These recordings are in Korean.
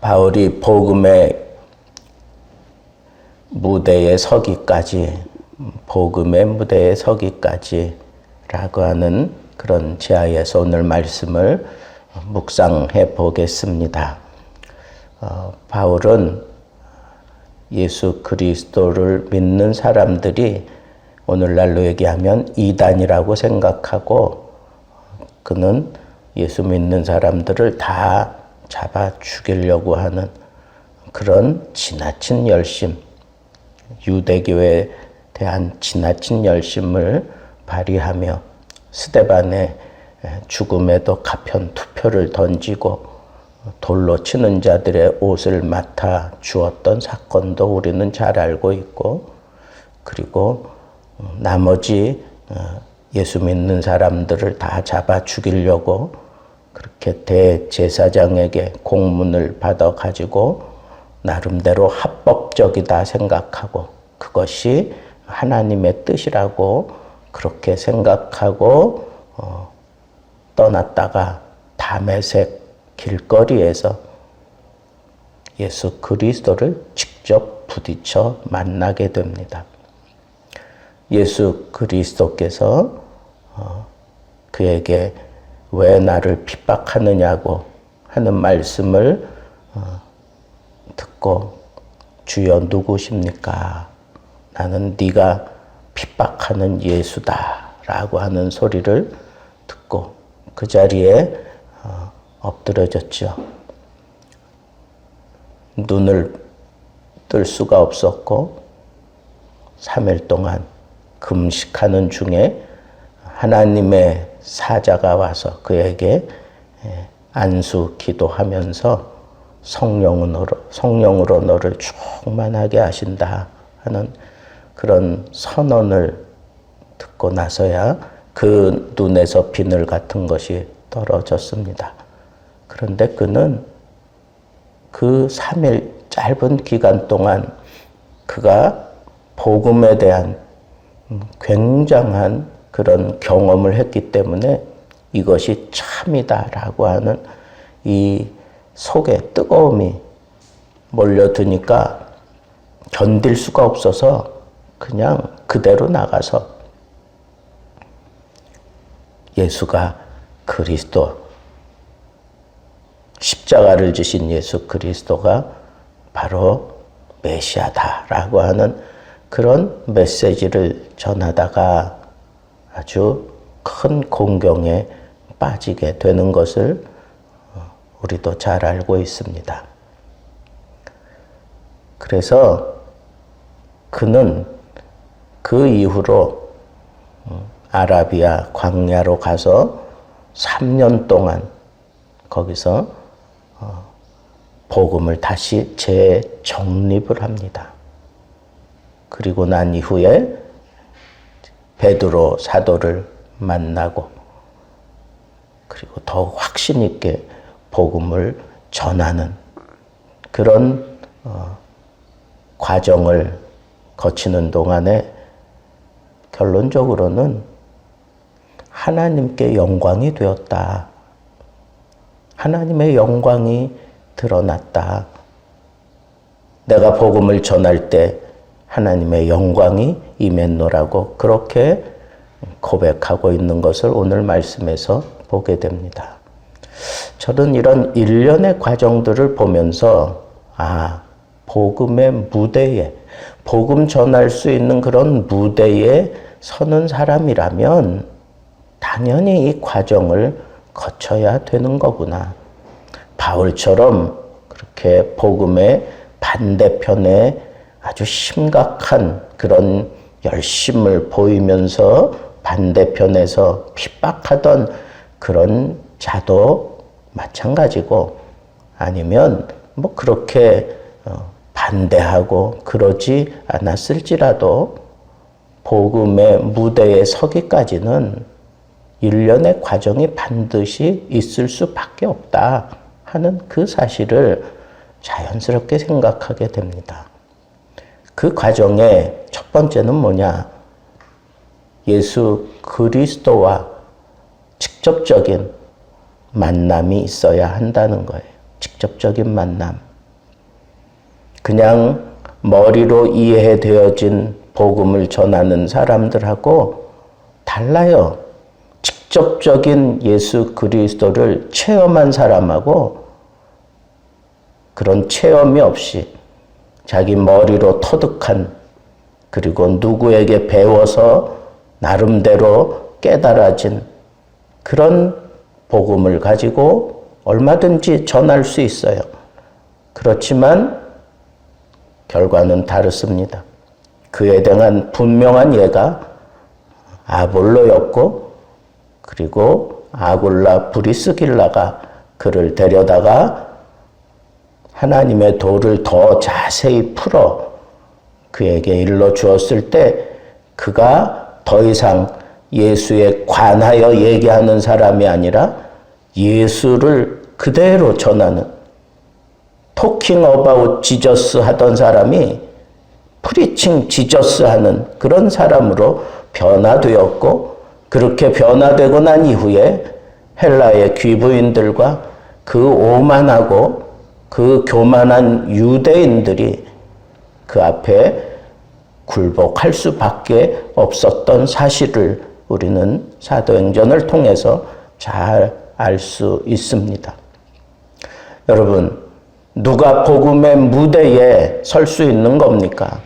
바울이 복음의 무대에 서기까지, 복음의 무대에 서기까지라고 하는 그런 제하에서 오늘 말씀을 묵상해 보겠습니다. 바울은 예수 그리스도를 믿는 사람들이 오늘날로 얘기하면 이단이라고 생각하고, 그는 예수 믿는 사람들을 다 잡아 죽이려고 하는 그런 지나친 열심, 유대교에 대한 지나친 열심을 발휘하며 스데반의 죽음에도 가편 투표를 던지고 돌로 치는 자들의 옷을 맡아 주었던 사건도 우리는 잘 알고 있고, 그리고 나머지 예수 믿는 사람들을 다 잡아 죽이려고 그렇게 대제사장에게 공문을 받아 가지고 나름대로 합법적이다 생각하고, 그것이 하나님의 뜻이라고 그렇게 생각하고 떠났다가 다메섹 길거리에서 예수 그리스도를 직접 부딪혀 만나게 됩니다. 예수 그리스도께서 그에게 왜 나를 핍박하느냐고 하는 말씀을 듣고, 주여 누구십니까? 나는 네가 핍박하는 예수다 라고 하는 소리를 듣고 그 자리에 엎드려졌죠. 눈을 뜰 수가 없었고 3일 동안 금식하는 중에 하나님의 사자가 와서 그에게 안수 기도하면서 성령으로 너를 충만하게 하신다 하는 그런 선언을 듣고 나서야 그 눈에서 비늘 같은 것이 떨어졌습니다. 그런데 그는 그 3일 짧은 기간 동안 그가 복음에 대한 굉장한 그런 경험을 했기 때문에 이것이 참이다라고 하는 이 속에 뜨거움이 몰려드니까 견딜 수가 없어서 그냥 그대로 나가서 예수가 그리스도, 십자가를 지신 예수 그리스도가 바로 메시아다라고 하는 그런 메시지를 전하다가 아주 큰 공경에 빠지게 되는 것을 우리도 잘 알고 있습니다. 그래서 그는 그 이후로 아라비아 광야로 가서 3년 동안 거기서 복음을 다시 재정립을 합니다. 그리고 난 이후에 베드로 사도를 만나고, 그리고 더욱 확신 있게 복음을 전하는 그런 과정을 거치는 동안에 결론적으로는 하나님께 영광이 되었다. 하나님의 영광이 드러났다. 내가 복음을 전할 때 하나님의 영광이 임했노라고 그렇게 고백하고 있는 것을 오늘 말씀에서 보게 됩니다. 저는 이런 일련의 과정들을 보면서 복음의 무대에, 복음 전할 수 있는 그런 무대에 서는 사람이라면 당연히 이 과정을 거쳐야 되는 거구나. 바울처럼 그렇게 복음의 반대편에 아주 심각한 그런 열심을 보이면서 반대편에서 핍박하던 그런 자도 마찬가지고, 아니면 뭐 그렇게 반대하고 그러지 않았을지라도 복음의 무대에 서기까지는 일련의 과정이 반드시 있을 수밖에 없다 하는 그 사실을 자연스럽게 생각하게 됩니다. 그 과정의 첫 번째는 뭐냐? 예수 그리스도와 직접적인 만남이 있어야 한다는 거예요. 직접적인 만남. 그냥 머리로 이해되어진 복음을 전하는 사람들하고 달라요. 직접적인 예수 그리스도를 체험한 사람하고 그런 체험이 없이 자기 머리로 터득한, 그리고 누구에게 배워서 나름대로 깨달아진 그런 복음을 가지고 얼마든지 전할 수 있어요. 그렇지만 결과는 다릅니다. 그에 대한 분명한 예가 아볼로였고, 그리고 아굴라 브리스길라가 그를 데려다가 하나님의 도를 더 자세히 풀어 그에게 일러 주었을 때 그가 더 이상 예수에 관하여 얘기하는 사람이 아니라 예수를 그대로 전하는, 토킹 어바웃 지저스 하던 사람이 프리칭 지저스 하는 그런 사람으로 변화되었고, 그렇게 변화되고 난 이후에 헬라의 귀부인들과 그 오만하고 그 교만한 유대인들이 그 앞에 굴복할 수밖에 없었던 사실을 우리는 사도행전을 통해서 잘 알 수 있습니다. 여러분, 누가 복음의 무대에 설 수 있는 겁니까?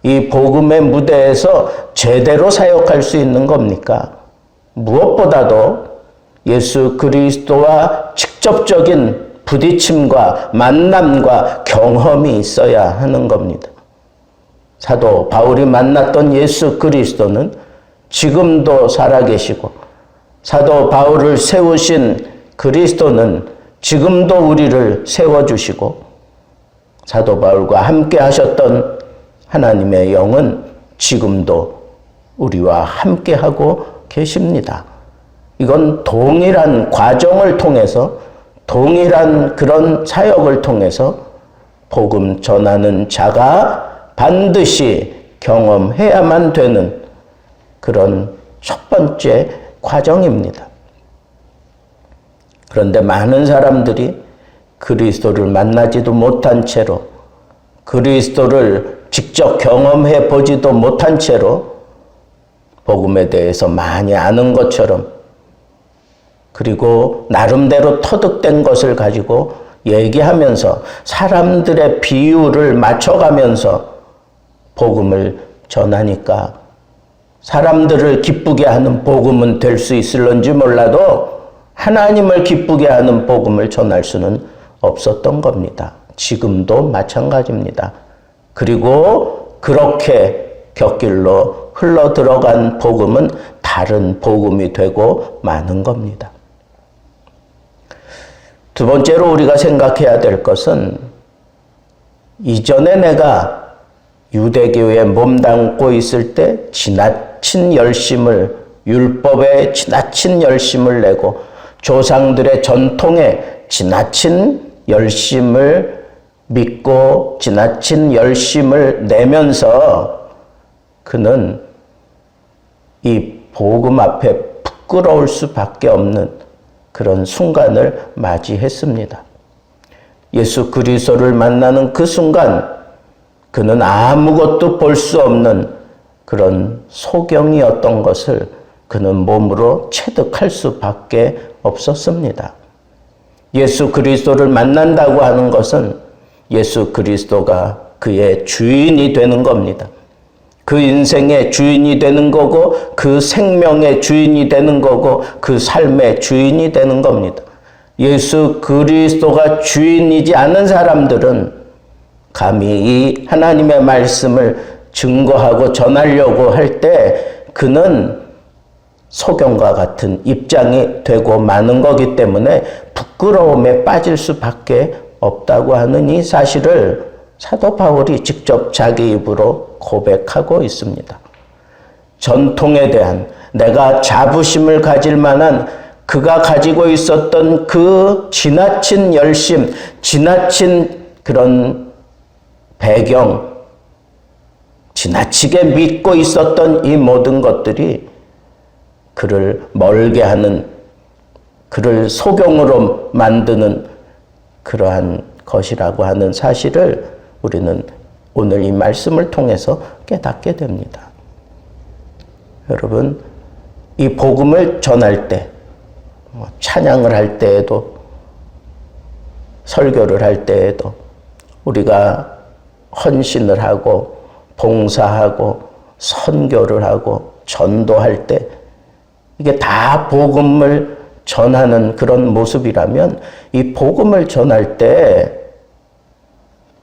이 복음의 무대에서 제대로 사역할 수 있는 겁니까? 무엇보다도 예수 그리스도와 직접적인 부딪힘과 만남과 경험이 있어야 하는 겁니다. 사도 바울이 만났던 예수 그리스도는 지금도 살아계시고, 사도 바울을 세우신 그리스도는 지금도 우리를 세워주시고, 사도 바울과 함께 하셨던 하나님의 영은 지금도 우리와 함께하고 계십니다. 이건 동일한 과정을 통해서, 동일한 그런 사역을 통해서 복음 전하는 자가 반드시 경험해야만 되는 그런 첫 번째 과정입니다. 그런데 많은 사람들이 그리스도를 만나지도 못한 채로, 그리스도를 직접 경험해 보지도 못한 채로 복음에 대해서 많이 아는 것처럼, 그리고 나름대로 터득된 것을 가지고 얘기하면서 사람들의 비유를 맞춰가면서 복음을 전하니까 사람들을 기쁘게 하는 복음은 될 수 있을런지 몰라도 하나님을 기쁘게 하는 복음을 전할 수는 없었던 겁니다. 지금도 마찬가지입니다. 그리고 그렇게 곁길로 흘러 들어간 복음은 다른 복음이 되고 마는 겁니다. 두 번째로 우리가 생각해야 될 것은, 이전에 내가 유대교에 몸담고 있을 때 지나친 열심을, 율법에 지나친 열심을 내고 조상들의 전통에 지나친 열심을 믿고 지나친 열심을 내면서 그는 이 복음 앞에 부끄러울 수밖에 없는 그런 순간을 맞이했습니다. 예수 그리스도를 만나는 그 순간 그는 아무것도 볼 수 없는 그런 소경이었던 것을 그는 몸으로 체득할 수밖에 없었습니다. 예수 그리스도를 만난다고 하는 것은 예수 그리스도가 그의 주인이 되는 겁니다. 그 인생의 주인이 되는 거고, 그 생명의 주인이 되는 거고, 그 삶의 주인이 되는 겁니다. 예수 그리스도가 주인이지 않은 사람들은 감히 이 하나님의 말씀을 증거하고 전하려고 할 때 그는 소경과 같은 입장이 되고 마는 거기 때문에 부끄러움에 빠질 수밖에 없다고 하는 이 사실을 사도 바울이 직접 자기 입으로 고백하고 있습니다. 전통에 대한 내가 자부심을 가질 만한 그가 가지고 있었던 그 지나친 열심, 지나친 그런 배경, 지나치게 믿고 있었던 이 모든 것들이 그를 멀게 하는, 그를 소경으로 만드는 그러한 것이라고 하는 사실을 우리는 오늘 이 말씀을 통해서 깨닫게 됩니다. 여러분, 이 복음을 전할 때, 찬양을 할 때에도, 설교를 할 때에도 우리가 헌신을 하고 봉사하고 선교를 하고 전도할 때 이게 다 복음을 전하는 그런 모습이라면 이 복음을 전할 때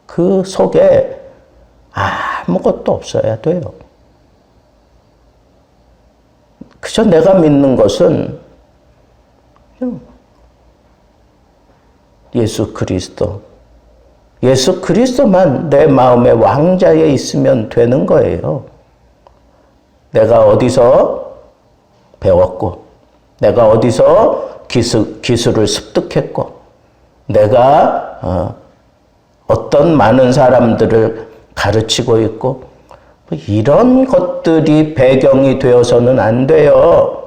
그 속에 아무것도 없어야 돼요. 그저 내가 믿는 것은 예수 그리스도만 내 마음의 왕자에 있으면 되는 거예요. 내가 어디서 배웠고, 내가 어디서 기술을 습득했고, 내가 어떤 많은 사람들을 가르치고 있고, 이런 것들이 배경이 되어서는 안 돼요.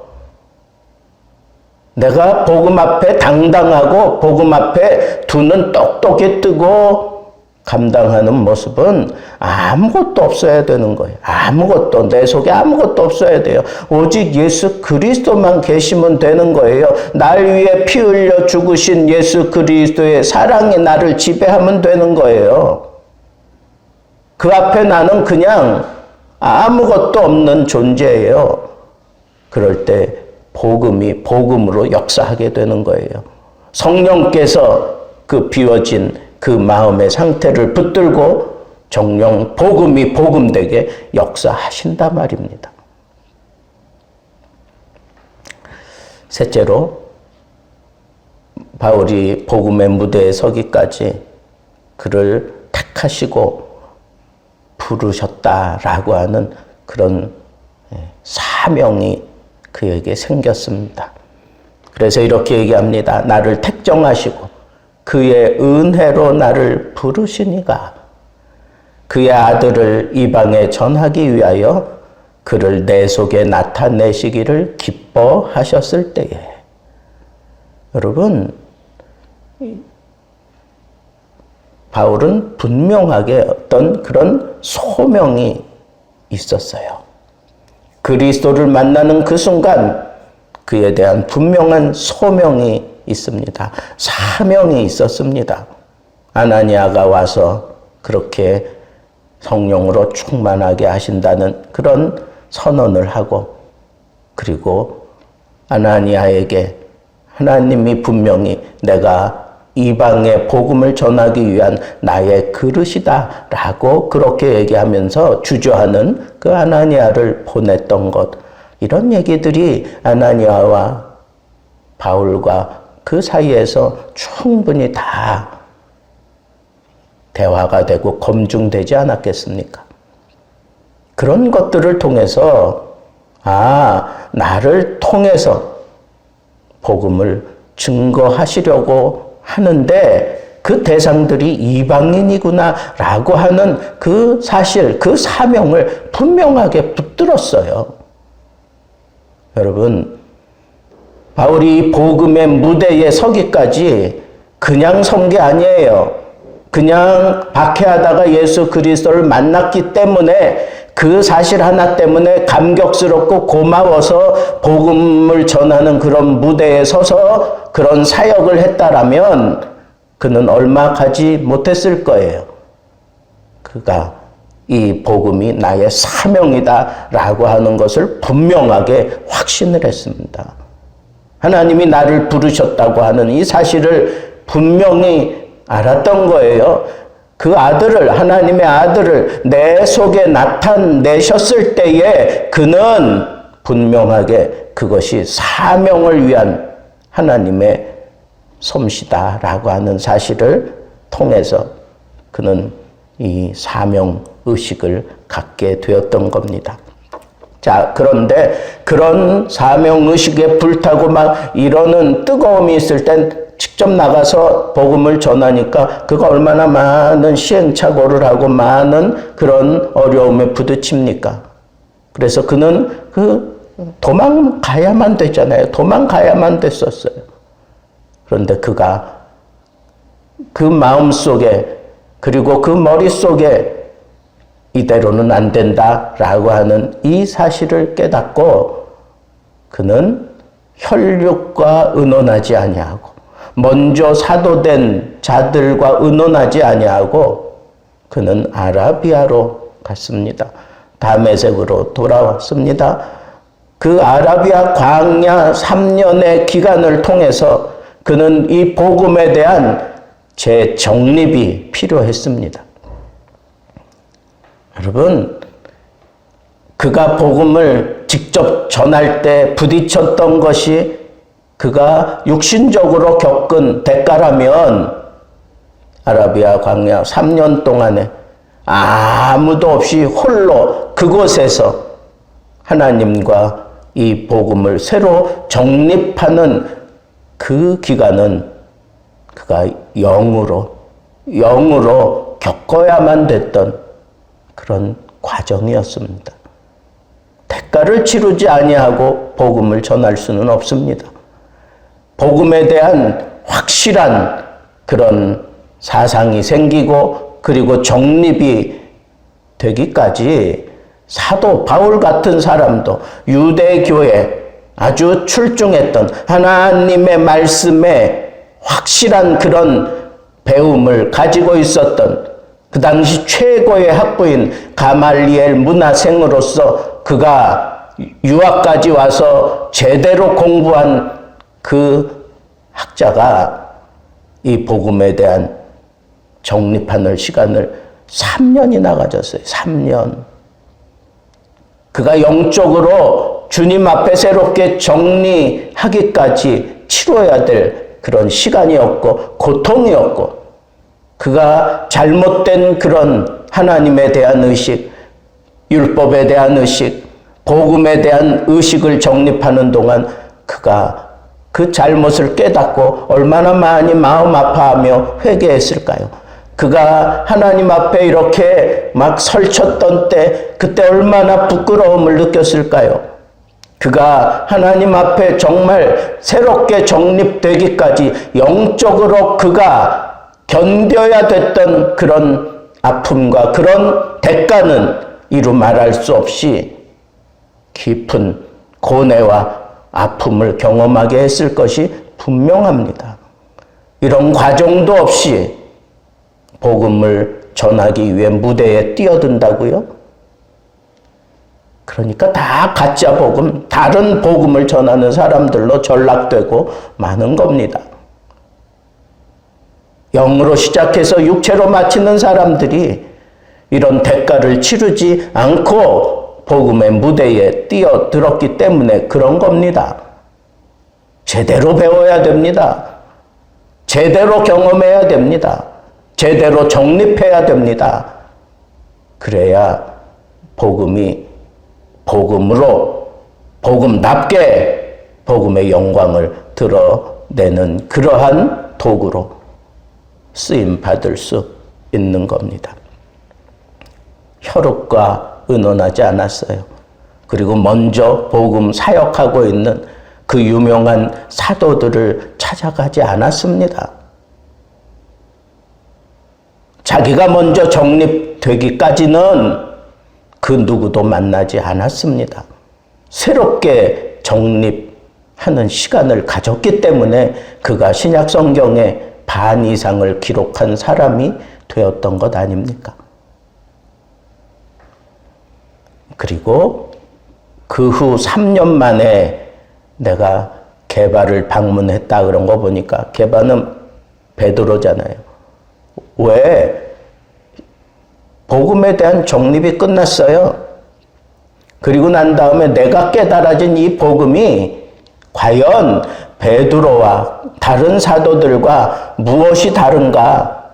내가 복음 앞에 당당하고 복음 앞에 두 눈 똑똑히 뜨고 감당하는 모습은 아무것도 없어야 되는 거예요. 아무것도, 내 속에 아무것도 없어야 돼요. 오직 예수 그리스도만 계시면 되는 거예요. 날 위해 피 흘려 죽으신 예수 그리스도의 사랑이 나를 지배하면 되는 거예요. 그 앞에 나는 그냥 아무것도 없는 존재예요. 그럴 때 복음이 복음으로 역사하게 되는 거예요. 성령께서 그 비워진 그 마음의 상태를 붙들고 정령 복음이 복음되게 역사하신다 말입니다. 셋째로, 바울이 복음의 무대에 서기까지 그를 택하시고 부르셨다라고 하는 그런 사명이 그에게 생겼습니다. 그래서 이렇게 얘기합니다. 나를 택정하시고 그의 은혜로 나를 부르시니가 그의 아들을 이방에 전하기 위하여 그를 내 속에 나타내시기를 기뻐하셨을 때에. 여러분, 바울은 분명하게 어떤 그런 소명이 있었어요. 그리스도를 만나는 그 순간 그에 대한 분명한 소명이 있습니다. 사명이 있었습니다. 아나니아가 와서 그렇게 성령으로 충만하게 하신다는 그런 선언을 하고, 그리고 아나니아에게 하나님이 분명히 내가 이방의 복음을 전하기 위한 나의 그릇이다 라고 그렇게 얘기하면서 주저하는 그 아나니아를 보냈던 것, 이런 얘기들이 아나니아와 바울과 그 사이에서 충분히 다 대화가 되고 검증되지 않았겠습니까? 그런 것들을 통해서 나를 통해서 복음을 증거하시려고 하는데 그 대상들이 이방인이구나 라고 하는 그 사실, 그 사명을 분명하게 붙들었어요. 여러분, 바울이 복음의 무대에 서기까지 그냥 선 게 아니에요. 그냥 박해하다가 예수 그리스도를 만났기 때문에 그 사실 하나 때문에 감격스럽고 고마워서 복음을 전하는 그런 무대에 서서 그런 사역을 했다라면 그는 얼마 가지 못했을 거예요. 그가 이 복음이 나의 사명이다라고 하는 것을 분명하게 확신을 했습니다. 하나님이 나를 부르셨다고 하는 이 사실을 분명히 알았던 거예요. 그 아들을, 하나님의 아들을 내 속에 나타내셨을 때에 그는 분명하게 그것이 사명을 위한 하나님의 솜씨다라고 하는 사실을 통해서 그는 이 사명의식을 갖게 되었던 겁니다. 자, 그런데 그런 사명의식에 불타고 막 이러는 뜨거움이 있을 땐 직접 나가서 복음을 전하니까 그가 얼마나 많은 시행착오를 하고 많은 그런 어려움에 부딪힙니까? 그래서 그는 도망가야만 됐잖아요. 도망가야만 됐었어요. 그런데 그가 그 마음속에 그리고 그 머릿속에 이대로는 안 된다라고 하는 이 사실을 깨닫고 그는 혈육과 의논하지 아니하고 먼저 사도된 자들과 의논하지 아니하고 그는 아라비아로 갔습니다. 다메섹으로 돌아왔습니다. 그 아라비아 광야 3년의 기간을 통해서 그는 이 복음에 대한 재정립이 필요했습니다. 여러분, 그가 복음을 직접 전할 때 부딪혔던 것이 그가 육신적으로 겪은 대가라면 아라비아 광야 3년 동안에 아무도 없이 홀로 그곳에서 하나님과 이 복음을 새로 정립하는 그 기간은 그가 영으로 겪어야만 됐던 그런 과정이었습니다. 대가를 치르지 아니하고 복음을 전할 수는 없습니다. 복음에 대한 확실한 그런 사상이 생기고 그리고 정립이 되기까지 사도 바울 같은 사람도 유대교에 아주 출중했던 하나님의 말씀에 확실한 그런 배움을 가지고 있었던 그 당시 최고의 학부인 가말리엘 문화생으로서 그가 유학까지 와서 제대로 공부한 그 학자가 이 복음에 대한 정립하는 시간을 3년이나 가졌어요. 3년. 그가 영적으로 주님 앞에 새롭게 정리하기까지 치러야 될 그런 시간이었고 고통이었고 그가 잘못된 그런 하나님에 대한 의식, 율법에 대한 의식, 복음에 대한 의식을 정립하는 동안 그가 그 잘못을 깨닫고 얼마나 많이 마음 아파하며 회개했을까요? 그가 하나님 앞에 이렇게 막 설쳤던 때 그때 얼마나 부끄러움을 느꼈을까요? 그가 하나님 앞에 정말 새롭게 정립되기까지 영적으로 그가 견뎌야 됐던 그런 아픔과 그런 대가는 이루 말할 수 없이 깊은 고뇌와 아픔을 경험하게 했을 것이 분명합니다. 이런 과정도 없이 복음을 전하기 위해 무대에 뛰어든다고요? 그러니까 다 가짜 복음, 다른 복음을 전하는 사람들로 전락되고 마는 겁니다. 영으로 시작해서 육체로 마치는 사람들이 이런 대가를 치르지 않고 복음의 무대에 뛰어들었기 때문에 그런 겁니다. 제대로 배워야 됩니다. 제대로 경험해야 됩니다. 제대로 정립해야 됩니다. 그래야 복음이 복음으로 복음답게 복음의 영광을 드러내는 그러한 도구로 쓰임받을 수 있는 겁니다. 혈육과 의논하지 않았어요. 그리고 먼저 복음 사역하고 있는 그 유명한 사도들을 찾아가지 않았습니다. 자기가 먼저 정립되기까지는 그 누구도 만나지 않았습니다. 새롭게 정립하는 시간을 가졌기 때문에 그가 신약 성경에 반 이상을 기록한 사람이 되었던 것 아닙니까? 그리고 그 후 3년 만에 내가 게바를 방문했다 그런 거 보니까 게바는 베드로잖아요. 왜? 복음에 대한 정립이 끝났어요. 그리고 난 다음에 내가 깨달아진 이 복음이 과연 베드로와 다른 사도들과 무엇이 다른가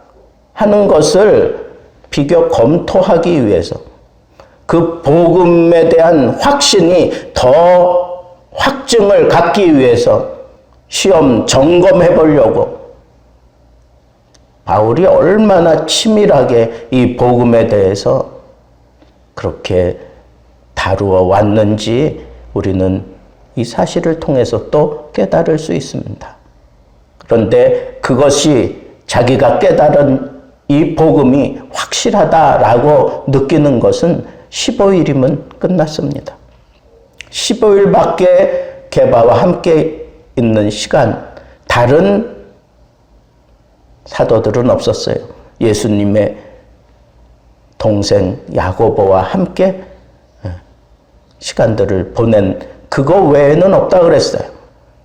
하는 것을 비교 검토하기 위해서 그 복음에 대한 확신이 더 확증을 갖기 위해서 시험 점검해 보려고 바울이 얼마나 치밀하게 이 복음에 대해서 그렇게 다루어 왔는지 우리는 이 사실을 통해서 또 깨달을 수 있습니다. 그런데 그것이 자기가 깨달은 이 복음이 확실하다라고 느끼는 것은 15일이면 끝났습니다. 15일밖에 게바와 함께 있는 시간, 다른 사도들은 없었어요. 예수님의 동생 야고보와 함께 시간들을 보낸 그거 외에는 없다 그랬어요.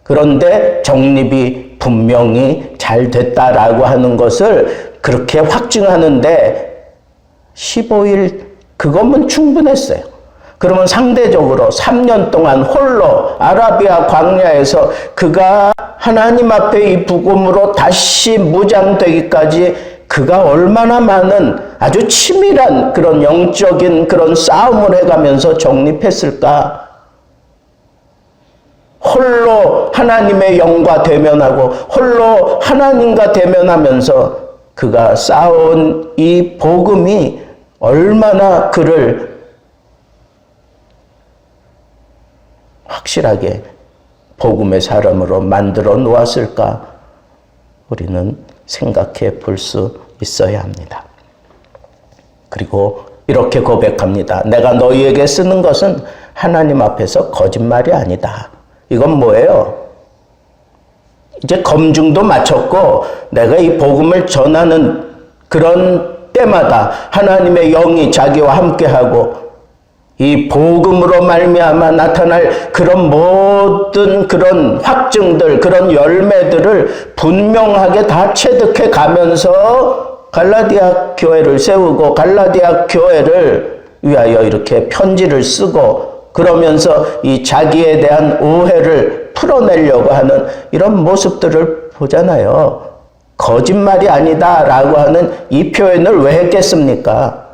그런데 정립이 분명히 잘 됐다라고 하는 것을 그렇게 확증하는데 15일 그것만 충분했어요. 그러면 상대적으로 3년 동안 홀로 아라비아 광야에서 그가 하나님 앞에 이 복음으로 다시 무장되기까지 그가 얼마나 많은 아주 치밀한 그런 영적인 그런 싸움을 해가면서 정립했을까? 홀로 하나님의 영과 대면하고 홀로 하나님과 대면하면서 그가 쌓아온 이 복음이 얼마나 그를 확실하게 복음의 사람으로 만들어 놓았을까? 우리는 생각해 볼 수 있어야 합니다. 그리고 이렇게 고백합니다. 내가 너희에게 쓰는 것은 하나님 앞에서 거짓말이 아니다. 이건 뭐예요? 이제 검증도 마쳤고 내가 이 복음을 전하는 그런 때마다 하나님의 영이 자기와 함께하고 이 복음으로 말미암아 나타날 그런 모든 그런 확증들, 그런 열매들을 분명하게 다 체득해 가면서 갈라디아 교회를 세우고 갈라디아 교회를 위하여 이렇게 편지를 쓰고 그러면서 이 자기에 대한 오해를 풀어내려고 하는 이런 모습들을 보잖아요. 거짓말이 아니다라고 하는 이 표현을 왜 했겠습니까?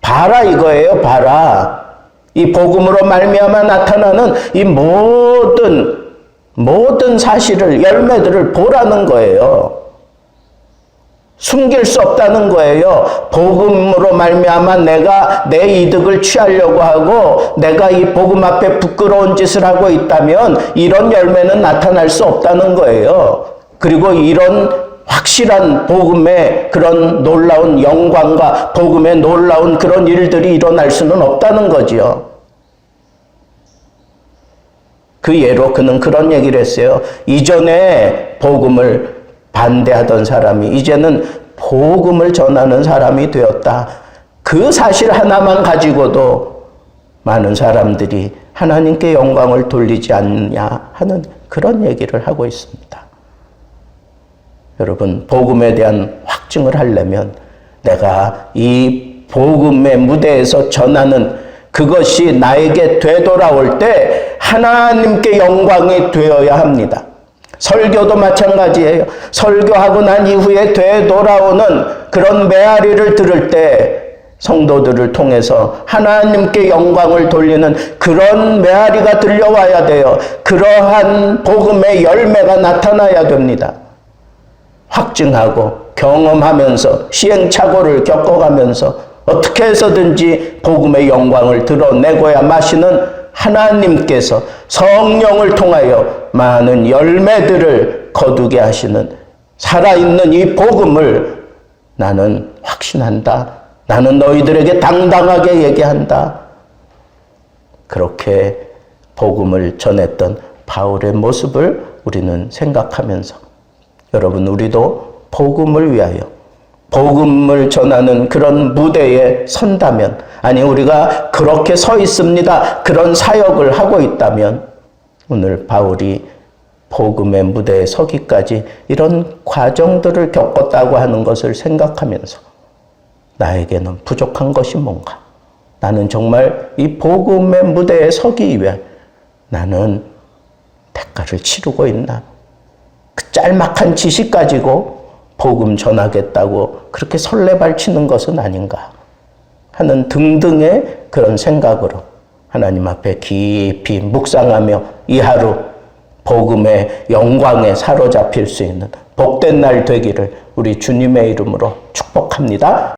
봐라 이거예요. 봐라. 이 복음으로 말미암아 나타나는 이 모든 사실을 열매들을 보라는 거예요. 숨길 수 없다는 거예요. 복음으로 말미암아 내가 내 이득을 취하려고 하고 내가 이 복음 앞에 부끄러운 짓을 하고 있다면 이런 열매는 나타날 수 없다는 거예요. 그리고 이런 확실한 복음의 그런 놀라운 영광과 복음의 놀라운 그런 일들이 일어날 수는 없다는 거지요. 그 예로 그는 그런 얘기를 했어요. 이전에 복음을 반대하던 사람이 이제는 복음을 전하는 사람이 되었다. 그 사실 하나만 가지고도 많은 사람들이 하나님께 영광을 돌리지 않느냐 하는 그런 얘기를 하고 있습니다. 여러분, 복음에 대한 확증을 하려면 내가 이 복음의 무대에서 전하는 그것이 나에게 되돌아올 때 하나님께 영광이 되어야 합니다. 설교도 마찬가지예요. 설교하고 난 이후에 되돌아오는 그런 메아리를 들을 때 성도들을 통해서 하나님께 영광을 돌리는 그런 메아리가 들려와야 돼요. 그러한 복음의 열매가 나타나야 됩니다. 확증하고 경험하면서 시행착오를 겪어가면서 어떻게 해서든지 복음의 영광을 드러내고야 마시는 하나님께서 성령을 통하여 많은 열매들을 거두게 하시는 살아있는 이 복음을 나는 확신한다. 나는 너희들에게 당당하게 얘기한다. 그렇게 복음을 전했던 바울의 모습을 우리는 생각하면서 여러분, 우리도 복음을 위하여 복음을 전하는 그런 무대에 선다면, 아니 우리가 그렇게 서 있습니다. 그런 사역을 하고 있다면 오늘 바울이 복음의 무대에 서기까지 이런 과정들을 겪었다고 하는 것을 생각하면서 나에게는 부족한 것이 뭔가? 나는 정말 이 복음의 무대에 서기 위해 나는 대가를 치르고 있나? 그 짤막한 지식 가지고 복음 전하겠다고 그렇게 설레발치는 것은 아닌가 하는 등등의 그런 생각으로 하나님 앞에 깊이 묵상하며 이 하루 복음의 영광에 사로잡힐 수 있는 복된 날 되기를 우리 주님의 이름으로 축복합니다.